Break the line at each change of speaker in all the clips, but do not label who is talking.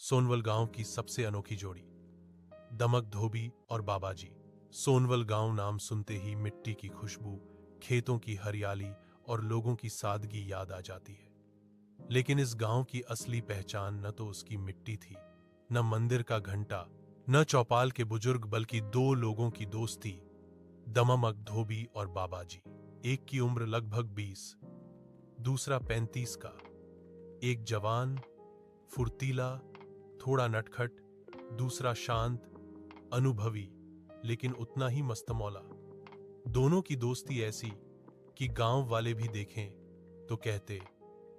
सोनवल गांव की सबसे अनोखी जोड़ी, दमक धोबी और बाबाजी। सोनवल गांव नाम सुनते ही मिट्टी की खुशबू, खेतों की हरियाली और लोगों की सादगी याद आ जाती है। लेकिन इस गांव की असली पहचान न तो उसकी मिट्टी थी, न मंदिर का घंटा, न चौपाल के बुजुर्ग, बल्कि दो लोगों की दोस्ती, दमक धोबी और बाबाजी। एक की उम्र लगभग 20, दूसरा 35 का। एक जवान, फुर्तीला, थोड़ा नटखट, दूसरा शांत, अनुभवी, लेकिन उतना ही मस्तमौला। दोनों की दोस्ती ऐसी कि गांव वाले भी देखें तो कहते,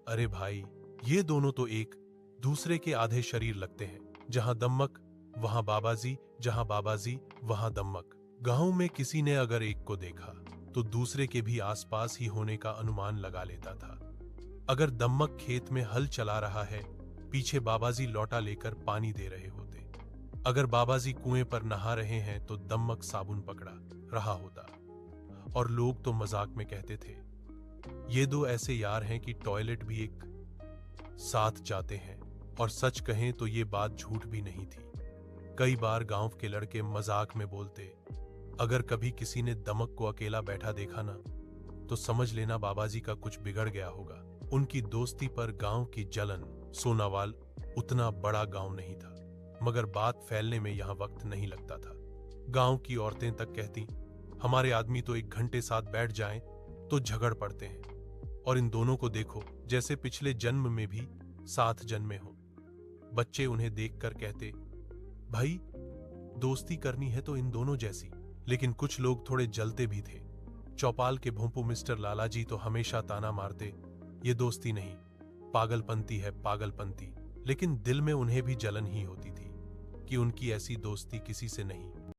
अरे भाई, ये दोनों तो एक दूसरे के आधे शरीर लगते हैं। जहां दम्मक वहां बाबाजी, जहां बाबाजी वहां दम्मक। गांव में किसी ने अगर एक को देखा तो दूसरे के भी आसपास ही होने का अनुमान लगा लेता था। अगर दम्मक खेत में हल चला रहा है, पीछे बाबाजी लौटा लेकर पानी दे रहे होते। अगर बाबाजी कुएं पर नहा रहे हैं तो दम्मक साबुन पकड़ा रहा होता। और लोग तो मजाक में कहते थे, ये दो ऐसे यार हैं कि टॉयलेट भी एक साथ जाते हैं। और सच कहें तो ये बात झूठ भी नहीं थी। कई बार गांव के लड़के मजाक में बोलते, अगर कभी किसी ने दमक को अकेला बैठा देखा ना, तो समझ लेना बाबाजी का कुछ बिगड़ गया होगा। उनकी दोस्ती पर गांव की जलन। सोनावाल उतना बड़ा गांव नहीं था, मगर बात फैलने में यहां वक्त नहीं लगता था। गांव की औरतें तक कहती, हमारे आदमी तो 1 घंटे साथ बैठ जाएं तो झगड़ पड़ते हैं। और इन दोनों को देखो, जैसे पिछले जन्म में भी साथ जन्मे हो। बच्चे उन्हें देखकर कहते, भाई, दोस्ती करनी है तो इन दोनों जैसी। लेकिन कुछ लोग थोड़े जलते भी थे। चौपाल के भोंपू मिस्टर लालाजी तो हमेशा ताना मारते, ये दोस्ती नहीं, पागलपंती है, पागलपंती। लेकिन दिल में उन्हें भी जलन ही होती थी कि उनकी ऐसी दोस्ती किसी से नहीं।